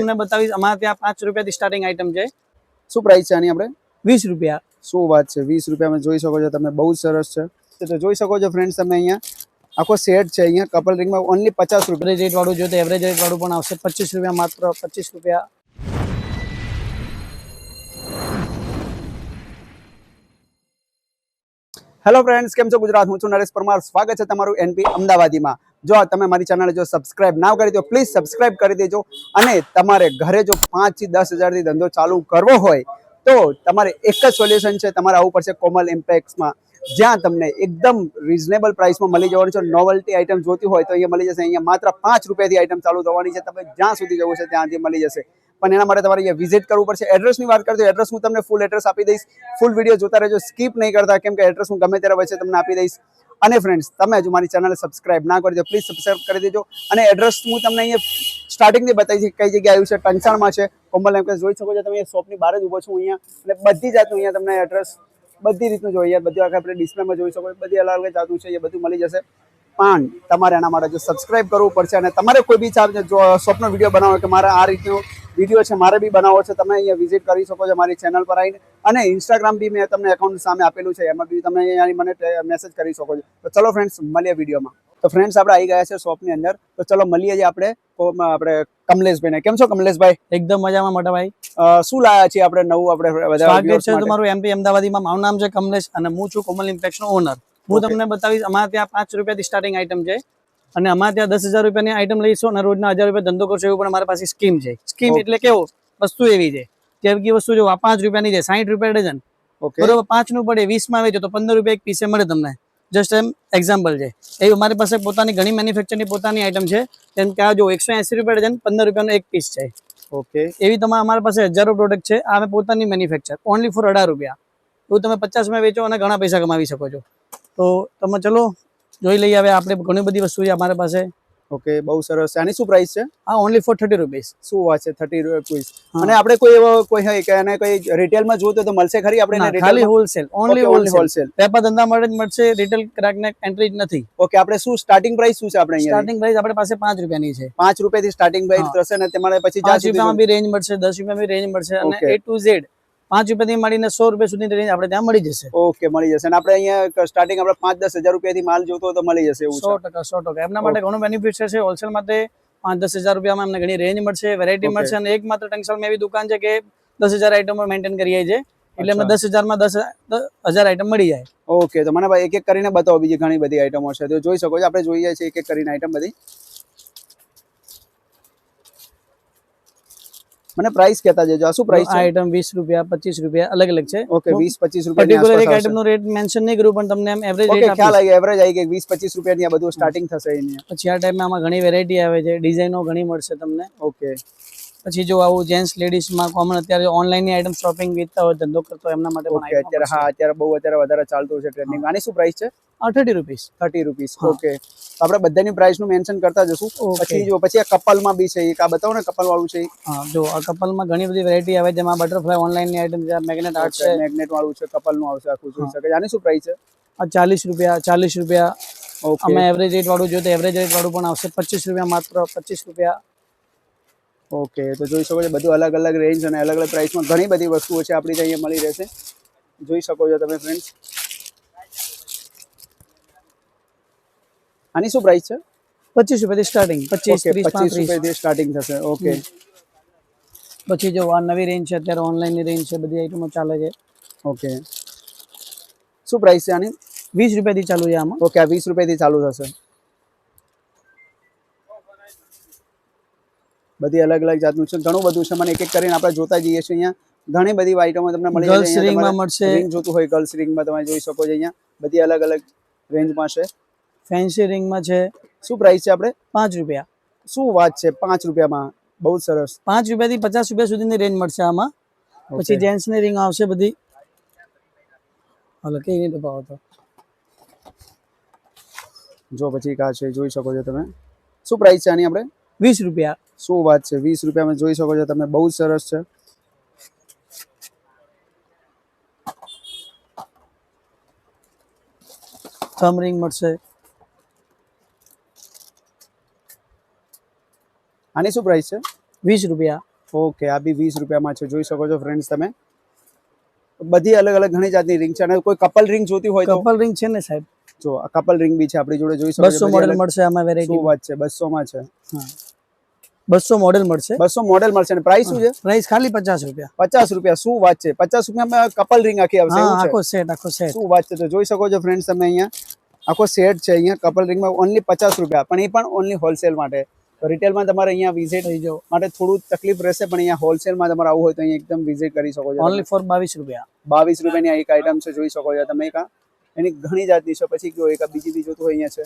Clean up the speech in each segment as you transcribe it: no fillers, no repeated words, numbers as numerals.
તમને બતાવીશ અમારા ત્યાં 5 રૂપિયાથી સ્ટાર્ટિંગ આઈટમ છે। શું પ્રાઇસ છે આની આપણે? 20 રૂપિયા। શું વાત છે, 20 રૂપિયામાં જોઈ શકો છો તમે, બહુ સરસ છે। તો જોઈ શકો છો ફ્રેન્ડ્સ તમે અહીંયા આખો સેટ છે, અહીંયા કપલ રિંગમાં ઓનલી 50 રૂપિયા। એવરેજ રેટ વાળું જો તો એવરેજ રેટ વાળું પણ આવશે 25 રૂપિયા, માત્ર 25 રૂપિયા। હેલો ફ્રેન્ડ્સ, કેમ છો ગુજરાત? હું છું નરેશ પરમાર, સ્વાગત છે તમારું એનપી અમદાવાદીમાં। જો તમે મારી ચેનલ જો સબસ્ક્રાઇબ ના કરી તો પ્લીઝ સબસ્ક્રાઇબ કરી દેજો। અને તમારે ઘરે જો 5 થી 10 હજારથી ધંધો ચાલુ કરવો હોય તો તમારે એક જ સોલ્યુશન છે, તમારે આવવું પડશે કોમલ ઇમ્પેક્ટ્સમાં, જ્યાં તમને એકદમ રિઝનેબલ પ્રાઇસમાં મળી જવાનું છે। નોવેલ્ટી આઇટમ જોતી હોય તો અહીંયા મળી જશે। અહીંયા માત્ર 5 રૂપિયાથી આઇટમ ચાલુ થવાની છે, તમે જ્યાં સુધી જવું છે ત્યાંથી મળી જશે। પણ એના માટે તમારે અહીંયા વિઝિટ કરવું પડશે। એડ્રેસની વાત કરીએ તો એડ્રેસ હું તમને ફૂલ એડ્રેસ આપી દઈશ, ફૂલ વિડીયો જોતા રહેજો, સ્કીપ નહીં કરતા, કેમ કે એડ્રેસ હું ગમે ત્યારે વચ્ચે તમને આપી દઈશ। અને ફ્રેન્ડ્સ, તમે હજુ મારી ચેનલને સબસ્ક્રાઇબ ના કરી દો પ્લીઝ સબસ્ક્રાઇબ કરી દેજો। અને એડ્રેસ હું તમને અહીંયા સ્ટાર્ટિંગથી બતાવી કઈ જગ્યાએ આવ્યું છે, ટંચાણમાં છે કોમલ એમ્પેક્સ। જોઈ શકો છો તમે શોપની બહાર જ ઊભો છું અહીંયા, અને બધી જાતનું અહીંયા તમને એડ્રેસ બધી રીતનું જોઈએ, બધી આખા આપણે ડિસ્પ્લેમાં જોઈ શકો છો, બધી અલગ અલગ જાતનું છે, એ બધું મળી જશે। પણ તમારે એના માટે જો સબસ્ક્રાઇબ કરવું પડશે, અને તમારે કોઈ બી શોપનો વિડીયો બનાવો કે મારે આ રીતનો વિડીયો છે મારે બી બનાવવો છે, તમે અહીંયા વિઝિટ કરી શકો છો મારી ચેનલ પર આવીને। અને ઇન્સ્ટાગ્રામ બી મેં તમને એકાઉન્ટ સામે આપેલું છે, એમાં બી તમે અહીંયા મને મેસેજ કરી શકો છો। તો ચલો ફ્રેન્ડ્સ, મળીએ વિડીયોમાં। તો ફ્રેન્ડ્સ, આપણે આવી ગયા છે શોપની અંદર, તો ચલો મળીએ જે આપણે કમલેશભાઈને। કેમ છો કમલેશભાઈ? એકદમ મજામાં મોટા ભાઈ। શું લાયા છે આપણે નવું? આપણે સ્વાગત છે તમારું એમપી અમદાવાદીમાં। મારું નામ છે કમલેશ અને હું છું કોમલ ઇમ્પેક્ટ્સનો ઓનર। હું તમને બતાવીશ અમારા ત્યાં 5 રૂપિયાથી સ્ટાર્ટિંગ આઈટમ છે, અને અમારે ત્યાં 10,000 રૂપિયાની આઈટમ લઈશો અને રોજના 1000 રૂપિયા ધંધો કરશો, એવું પણ અમારી પાસે સ્કીમ છે। સ્કીમ એટલે કેવો વસ્તુ એવી છે કે વસ્તુ જો 5 રૂપિયાની છે, 60 રૂપિયા ડઝન, બરોબર, 5 નું પડે 20 માં વેચો તો 15 રૂપિયા એક પીસે મળે તમને। જસ્ટ એમ એક્ઝામ્પલ છે। એ અમારી પાસે પોતાની ઘણી મેન્યુફેક્ચરની પોતાની આઈટમ છે, જેમ કે આ જો 180 રૂપિયા ડઝન, 15 રૂપિયાનો એક પીસ છે। ઓકે, એવી તમારે અમારી પાસે હજારો પ્રોડક્ટ છે, આ પોતાની મેન્યુફેક્ચર ઓનલી ફોર 18 રૂપિયા। એવું તમે 50 માં વેચો અને ઘણા પૈસા કમાવી શકો છો। તો તમે ચલો જોઈ લઈએ, હવે આપણે ઘણી બધી વસ્તુ છે અમારી પાસે। ઓકે, બહુ સરસ। આની શું પ્રાઇસ છે? આ ઓનલી ફોર 30 રૂપીસ। શું વાત છે, 30 રૂપીસ। અને આપણે કોઈ એવો કોઈ હોય કે એને કોઈ રિટેલમાં જોતો તો મળશે ખરી આપણે? ખાલી હોલસેલ, ઓનલી હોલસેલ વેપાર ધંધા માટે જ મળશે, રિટેલ ગ્રાહકને એન્ટ્રી જ નથી। ઓકે, આપણે શું સ્ટાર્ટિંગ પ્રાઇસ શું છે આપણે અહીંયા? સ્ટાર્ટિંગ પ્રાઇસ આપણી પાસે 5 રૂપિયાની છે। 5 રૂપિયાથી સ્ટાર્ટિંગ પ્રાઇસ થશે, ને તમારે પછી 5 રૂપિયામાં બી રેન્જ મળશે, 10 રૂપિયામાં બી રેન્જ મળશે, અને A to Z 5 રૂપિયાથી માંડીને 100 રૂપિયા સુધીની રેન્જ આપણે ત્યાં મળી જશે। ઓકે, મળી જશે। અને આપણે અહીંયા સ્ટાર્ટિંગ આપણે 5-10 હજાર રૂપિયાથી માલ જોતો હોય તો મળી જશે એવું? 100%। એમના માટે ઘણું બેનિફિટ છે। હોલસેલ માટે 5-10 હજાર રૂપિયામાં અમને ઘણી રેન્જ મળશે, વેરાયટી મળશે, અને એકમાત્ર ટંકસાળમાં એવી દુકાન છે કે 10,000 આઈટમો મેન્ટેન કરીએ છીએ, એટલે અમને 10,000 માં 10,000 આઈટમ મળી જાય। ઓકે, તો મને ભાઈ એક એક કરીને બતાવો, બીજી ઘણી બધી આઈટમો છે તો જોઈ શકો છો, આપણે જોઈએ છીએ એક એક કરીને આઈટમ બધી। મને પ્રાઇસ કહેતા જજો, આ શું પ્રાઇસ છે? આઈટમ 20 રૂપિયા, 25 રૂપિયા અલગ અલગ છે। ઓકે, 20-25 રૂપિયા પર્ટિક્યુલર એક આઈટમ નો રેટ મેન્શન નહીં કરું, પણ તમને એમ એવરેજ રેટ ખ્યાલ આવી ગયો, એવરેજ આવી ગઈ 20-25 રૂપિયાની આ બધું સ્ટાર્ટિંગ થશે અહીંયા। પછી આ ટાઈમમાં આમાં ઘણી વેરાયટી આવે છે, ડિઝાઇનો ઘણી મળશે તમને। ઓકે, પછી જો આવું જેન્ટ્સ લેડીઝમાં કોમન અત્યારે ઓનલાઈન ની આઈટમ શોપિંગ વેચતા હોય, ધંધો કરતો હોય એમના માટે પણ અત્યારે અત્યારે બહુ વધારે ચાલતું છે ટ્રેન્ડિંગ। આની શું પ્રાઇસ છે? 30 રૂપીસ। 30 રૂપીસ। ઓકે, આપણે બધાની પ્રાઇસ નું મેન્શન કરતા જશું। પછી આ કપલમાં બી છે, એક આ બતાવો ને કપલ વાળું છે। હા, જો આ કપલમાં ઘણી બધી વેરાયટી આવે, જેમાં બટરફ્લાય ઓનલાઈન ની આઈટમ છે, મેગ્નેટ આર્ટ છે, મેગ્નેટ વાળું છે, કપલ નું આવશે આખું, જોઈ શકે। આની શું પ્રાઇસ છે? આ 40 રૂપિયા, 40 રૂપિયા। ઓકે, અમે એવરેજ રેટ વાળું જોઈએ તો એવરેજ રેટ વાળું પણ આવશે 25 રૂપિયા, માત્ર 25 રૂપિયા। ઓકે, તો જોઈ શકો છો બધું અલગ અલગ રેન્જ અને અલગ અલગ પ્રાઇસમાં ઘણી બધી વસ્તુઓ છે આપણી અહીંયા મળી રહેશે, જોઈ શકો છો તમે ફ્રેન્ડ્સ। આની શું પ્રાઇસ છે? 25 રૂપિયાથી સ્ટાર્ટિંગ, 25, 30, 25 રૂપિયાથી સ્ટાર્ટિંગ થશે। ઓકે, પછી જો આ નવી રેન્જ છે, અત્યારે ઓનલાઈન ની રેન્જ છે, બધી આઈટમો ચાલે છે। ઓકે, શું પ્રાઇસ છે આની? 20 રૂપિયાથી ચાલુ છે આમાં। ઓકે, આ 20 રૂપિયાથી ચાલુ થશે। બધી અલગ અલગ જાતનું છે, ઘણું બધું છે, મને એક એક કરીને આપણે જોતા જઈએ છીએ। અહીંયા ઘણી બધી આઈટમો તમને મળી જશે। ગર્લ્સ રિંગમાં મળશે, રિંગ જોતું હોય ગર્લ્સ રિંગમાં તમે જોઈ શકો છો, અહીંયા બધી અલગ અલગ રેન્જમાં છે। ફેન્સી રિંગમાં છે। શું પ્રાઇસ છે આપણે? 5 રૂપિયા। શું વાત છે, 5 રૂપિયામાં, બહુ સરસ। 5 રૂપિયાથી 50 રૂપિયા સુધીની રેન્જ મળશે આમાં। પછી જેન્ટ્સ ની રિંગ આવશે બધી, હાલો કેવી રીતે ભાવ હતો જો, પછી કા છે, જોઈ શકો છો તમે। શું પ્રાઇસ છે આની આપણે? 20 રૂપિયા। શું વાત છે, 20 રૂપિયામાં જોઈ શકો છો તમે, બહુ સરસ છે। થમ રિંગ મળશે। આની શું પ્રાઇસ છે? 20 રૂપિયા। ઓકે, આ બી 20 રૂપિયામાં છે, જોઈ શકો છો ફ્રેન્ડ્સ તમે. બધી અલગ અલગ ઘણી જાતની રિંગ છે, અને કોઈ કપલ રિંગ જોતી હોય તો કપલ રિંગ છે ને સાહેબ, જો આ કપલ રિંગ બી છે આપણી જોડે, જોઈ શકો છો. 200 મોડેલ મળશે આમાં વેરાયટી. શું વાત છે, 200 માં છે. હા, 200 મોડેલ મળશે. 200 મોડેલ મળશે, અને પ્રાઇસ શું છે? પ્રાઇસ ખાલી 50 રૂપિયા. 50 રૂપિયા. શું વાત છે, 50 રૂપિયામાં કપલ રિંગ આખી આવશે? હા, એવું છે? આખો સેટ, આખો સેટ. શું વાત છે. તો જોઈ શકો છો ફ્રેન્ડ્સ તમે, અહીંયા આખો સેટ છે. અહીંયા કપલ રિંગમાં ઓનલી 50 રૂપિયા, પણ એ પણ ઓનલી હોલસેલ માટે. તો રિટેલમાં તમારે અહીંયા વિઝિટ થઈ જાવ માટે થોડું તકલીફ રહેશે, પણ અહીંયા હોલસેલમાં તમારે આવવું હોય તો અહીંયા એકદમ વિઝિટ કરી શકો છો. ઓનલી ફોર 22 રૂપિયા. 22 રૂપિયાની આ એક આઈટમ છે, જોઈ શકો છો તમે. એક એની ઘણી જાતની છે. પછી જો એક બીજી બી જોતું હોય અહીંયા છે,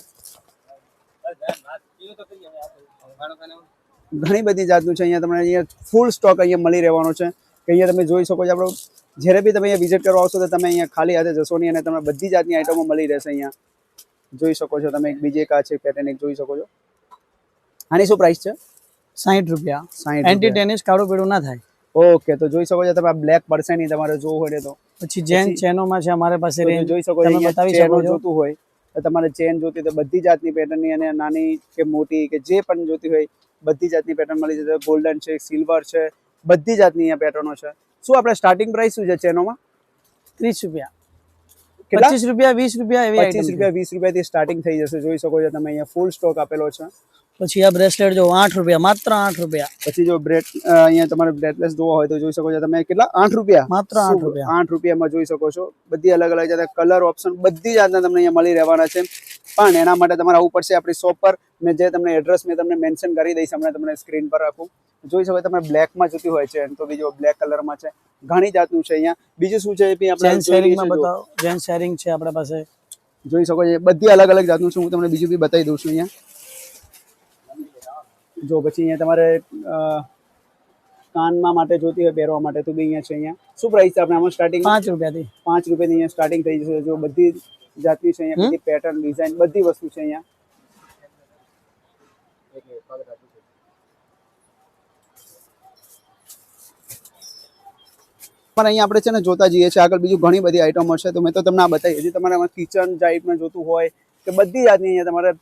ઘણી બધી જાતનું છે. અહીંયા તમને અહીંયા ફૂલ સ્ટોક અહીંયા મળી રહેવાનો છે, કે અહીંયા તમે જોઈ શકો છો. આપણો જ્યારે બી તમે અહીંયા વિઝિટ કરવા આવશો તો તમે અહીંયા ખાલી હાથે જશો નહીં, અને તમને બધી જાતની આઈટમો મળી રહેશે. અહીંયા જોઈ શકો છો તમે. એક બીજી એક આ છે પેટર્ન, એક જોઈ શકો છો. આની શું પ્રાઇસ છે? 60 રૂપિયા. 60. એન્ટી ટેનિસ કાળું પીળું ના થાય. ઓકે, તો જોઈ શકો છો તમે. આ બ્લેક પર્સન તમારે જોવું હોય તો પછી જેન ચેનોમાં છે અમારે પાસે રેન્જ, જોઈ શકો છો. તમે બતાવી ચેનો શકો છો. જોતું હોય તો તમારે ચેન જોતી તો બધી જાતની પેટર્નની, અને નાની કે મોટી કે જે પણ જોતી હોય બધી જાતની પેટર્ન મળી જશે. ગોલ્ડન છે, સિલ્વર છે, બધી જાતની અહીંયા પેટર્નો છે. શું આપણે સ્ટાર્ટિંગ પ્રાઇસ શું છે ચેનોમાં? 30 રૂપિયા, કેટલા? 25 રૂપિયા, 20 રૂપિયા એવી 25 રૂપિયા, 20 રૂપિયાથી સ્ટાર્ટિંગ થઈ જશે. જોઈ શકો છો તમે. અહીંયા ફૂલ સ્ટોક આપેલો છે. પછી આ બ્રેસલેટ જો 8 રૂપિયા, માત્ર 8 રૂપિયા. પછી જો અહીંયા તમારે બ્રેસલેટ જોવા હોય તો જોઈ શકો છો તમે. કેટલા? 8 રૂપિયા. માત્ર 8 રૂપિયા. 8 રૂપિયામાં જોઈ શકો છો. બધી અલગ અલગ જાતના કલર ઓપ્શન બધી જાતના તમને અહીંયા મળી રહેવાના છે. પણ એના માટે તમારે આવવું પડશે આપણી શોપ પર. મેં જે તમને એડ્રેસ મેં તમને મેન્શન કરી દઈશ, હમણાં તમને સ્ક્રીન પર રાખું. જોઈ શકો તમે. બ્લેકમાં જોતી હોય છે તો બીજો બ્લેક કલરમાં છે. ઘણી જાતનું છે અહીંયા. બીજું શું છે એ બી આપણે શેરિંગમાં બતાવો. જેન શેરિંગ છે આપણા પાસે, જોઈ શકો છો. બધી અલગ અલગ જાતનું છે. હું તમને બીજું બી બતાવી દઉં છું અહીંયા. જો પછી અહીંયા તમારે કાનમાં માટે જોતી હોય પહેરવા માટે તો બી અહીંયા છે. અહીંયા શું પ્રાઇસ છે આપણે આમાં સ્ટાર્ટિંગ? 5 રૂપિયાથી. 5 રૂપિયાથી અહીંયા સ્ટાર્ટિંગ થઈ જશે. જો બધી જાતની છે અહીંયા, બધી પેટર્ન, ડિઝાઇન, બધી વસ્તુ છે અહીંયા. પણ અહીંયા આપણે છે ને જોતા જઈએ છીએ આગળ બીજું ઘણી બધી આઈટમો છે. તો મેં તો તમને આ બતાવી. હજી તમારે આમાં કિચન ટાઈપમાં જોતું હોય કે બધી જાતની અહીંયા તમારે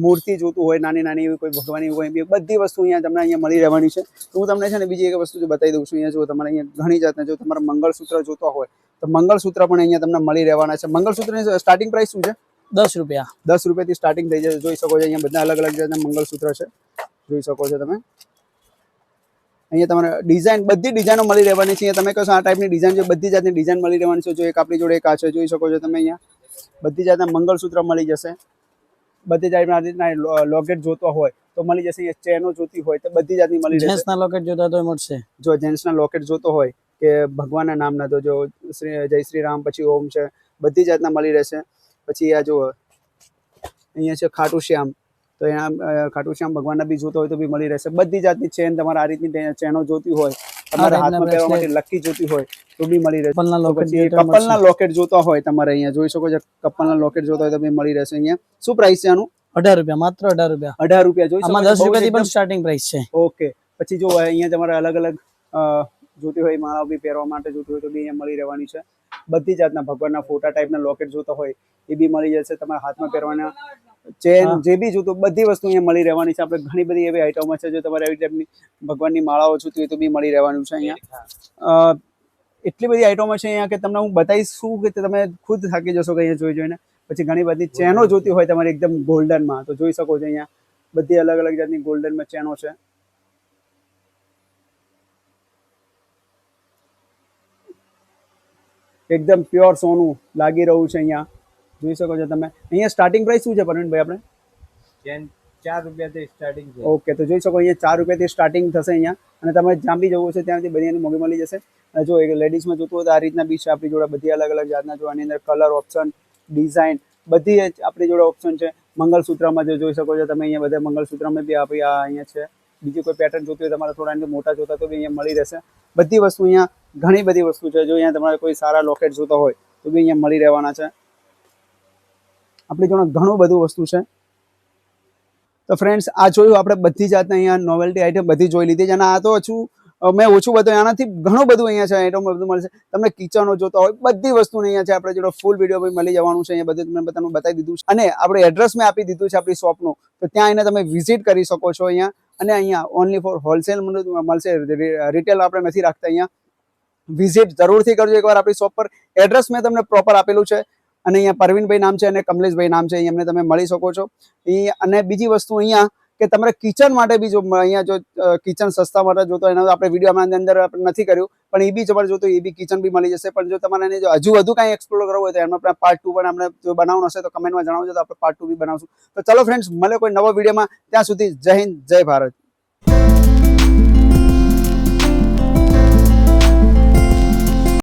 મૂર્તિ જોતું હોય, નાની નાની એવી કોઈ ભગવાનની હોય, બધી વસ્તુ અહીંયા તમને અહીંયા મળી રહેવાની છે. તો હું તમને છે ને બીજી એક વસ્તુ જો બતાવી દઉં છું. અહીંયા જો તમારે અહીંયા ઘણી જાતના, જો તમારે મંગળસૂત્ર જોતા હોય તો મંગળસૂત્ર પણ અહીંયા તમને મળી રહેવાના છે. મંગળસૂત્રની સ્ટાર્ટિંગ પ્રાઇસ શું છે? 10 રૂપિયા. 10 રૂપિયાથી સ્ટાર્ટિંગ થઈ જશે. જોઈ શકો છો અહીંયા બધા અલગ અલગ જાતના મંગળસૂત્ર છે, જોઈ શકો છો તમે. અહીંયા તમારે ડિઝાઇન, બધી ડિઝાઇનો મળી રહેવાની છે. અહીંયા તમે કહેશો આ ટાઈપની ડિઝાઇન છે, બધી જાતની ડિઝાઇન મળી રહેવાની છે. જો એક આપણી જોડે એક આ છે, જોઈ શકો છો તમે. અહીંયા બધી જાતના મંગળસૂત્ર મળી જશે. બધી જાતના લોકેટ જોતો હોય તો મળી જશે. અહીંયા ચેનો જોતી હોય તો બધી જાતની મળી જશે. જેન્ટ્સના લોકેટ જોતા તો મળશે. જો જેન્ટ્સના લોકેટ જોતો હોય કે ભગવાનના નામના, તો જો જય શ્રી રામ, પછી ઓમ છે, બધી જાતના મળી રહેશે. પછી આ જો અહીંયા છે ખાટુ શ્યામ, તો અહીંયા ખાટુ શ્યામ ભગવાનના બી જોતો હોય તો બી મળી રહેશે. બધી જાતની ચેન, તમારે આ રીતની ચેનો જોતી હોય, તમારે હાથમાં પહેરવા માટે લકી જોતી હોય તો બી મળી રહેશે. પછી કપલના લોકેટ જોતા હોય તમારે અહીંયા જોઈ શકો છો. કપલના લોકેટ જોતા હોય તો બી મળી રહેશે. અહીંયા શું પ્રાઇસ છે આનું? 18 રૂપિયા, માત્ર 18 રૂપિયા. 18 રૂપિયા. જોઈ શકો છો. 10 રૂપિયાથી પણ સ્ટાર્ટિંગ પ્રાઇસ છે. ઓકે. પછી જો અહીંયા તમારે અલગ અલગ જોતી હોય, માળાઓ બી પહેરવા માટે જોતી હોય તો બી અહીંયા મળી રહેવાની છે. બધી જાતના ભગવાનના ફોટા ટાઈપના લોકેટ જોતા હોય એ બી મળી જશે. તમારા હાથમાં પહેરવાના ચેન જે બી જોતું બધી વસ્તુ અહીંયા મળી રહેવાની છે. આપણે ઘણી બધી એવી આઈટમો છે. જો તમારે આવી ટાઈપની ભગવાનની માળાઓ જોતી હોય તો બી મળી રહેવાનું છે. અહીંયા એટલી બધી આઈટમો છે અહીંયા કે તમને હું બતાવીશ શું કે તમે ખુદ થાકી જશો કે અહીંયા જોઈને. પછી ઘણી બધી ચેનો જોતી હોય તમારે એકદમ ગોલ્ડનમાં તો જોઈ શકો છો. અહીંયા બધી અલગ અલગ જાતની ગોલ્ડનમાં ચેનો છે. એકદમ પ્યોર સોનું લાગી રહ્યું છે. અહીંયા જોઈ શકો છો તમે. અહીંયા સ્ટાર્ટિંગ પ્રાઇસ શું છે પરવીનભાઈ? આપણે 4 રૂપિયાથી સ્ટાર્ટિંગ છે. ઓકે, તો જોઈ શકો અહીંયા 4 રૂપિયાથી સ્ટાર્ટિંગ થશે અહીંયા. અને તમે જ્યાં બી જવું છે ત્યાંથી બધી એની મોંઘી મળી જશે. અને જો એક લેડીઝમાં જોતું હોય તો આ રીતના બી છે આપણી જોડે. બધી અલગ અલગ જાતના જો આની અંદર કલર ઓપ્શન, ડિઝાઇન બધી આપણી જોડે ઓપ્શન છે. મંગળસૂત્રમાં જો જોઈ શકો છો તમે. અહીંયા બધા મંગળસૂત્રમાં બી આપણી આ અહીંયા છે. બીજી કોઈ પેટર્ન જોતી હોય તમારે થોડા મોટા જોતા તો બી અહીંયા મળી રહેશે. બધી વસ્તુ અહીંયા ઘણી બધી વસ્તુ છે. જો અહીંયા તમારે કોઈ સારા લોકેટ જોતા હોય તો બી અહીંયા મળી રહેવાના છે. આપણી જોડે ઘણું બધું વસ્તુ છે. તો ફ્રેન્ડ્સ, આ જોયું આપણે બધી જાતના અહીંયા નોવેલ્ટી આઈટમ બધી જોઈ લીધી છે. અને આ તો મેં ઓછું બતાવ્યું, આનાથી ઘણું બધું અહીંયા છે. આઈટમ બધું મળશે તમને. કિચનો જોતા હોય બધી વસ્તુ અહીંયા છે. આપણે જોડે ફૂલ વિડીયો બી મળી જવાનું છે. અહીંયા બધું તમને બતાવી દીધું છે. અને આપણે એડ્રેસ મેં આપી દીધું છે આપણી શોપનું, તો ત્યાં આવીને તમે વિઝિટ કરી શકો છો. અહીંયા અને અહીંયા ઓનલી ફોર હોલસેલ મળશે, રિટેલ આપણે નથી રાખતા. અહીંયા વિઝિટ જરૂરથી કરજો એકવાર આપણી શોપ પર. એડ્રેસ મેં તમને પ્રોપર આપેલું છે અને અહીંયા પરવીનભાઈ નામ છે અને કમલેશભાઈ નામ છે, અહીંયા તમે મળી શકો છો. અને બીજી વસ્તુ અહીંયા કે તમારે કિચન માટે બી જો અહીંયા જો કિચન સસ્તા માટે જોતો એનો આપણે વિડીયોમાં અંદર આપણે નથી કર્યું, પણ એ બી તમારે જોતો એ બી કિચન બી મળી જશે. પણ જો તમારે એને જો હજુ વધુ કાંઈ એક્સપ્લોર કરવું હોય તો એમાં આપણે પાર્ટ 2 પણ આપણે જો બનાવવાનું હશે તો કમેન્ટમાં જણાવજો, તો આપણે પાર્ટ 2 બી બનાવશું. તો ચલો ફ્રેન્ડ્સ, મળે કોઈ નવો વિડીયોમાં. ત્યાં સુધી જય હિન્દ, જય ભારત.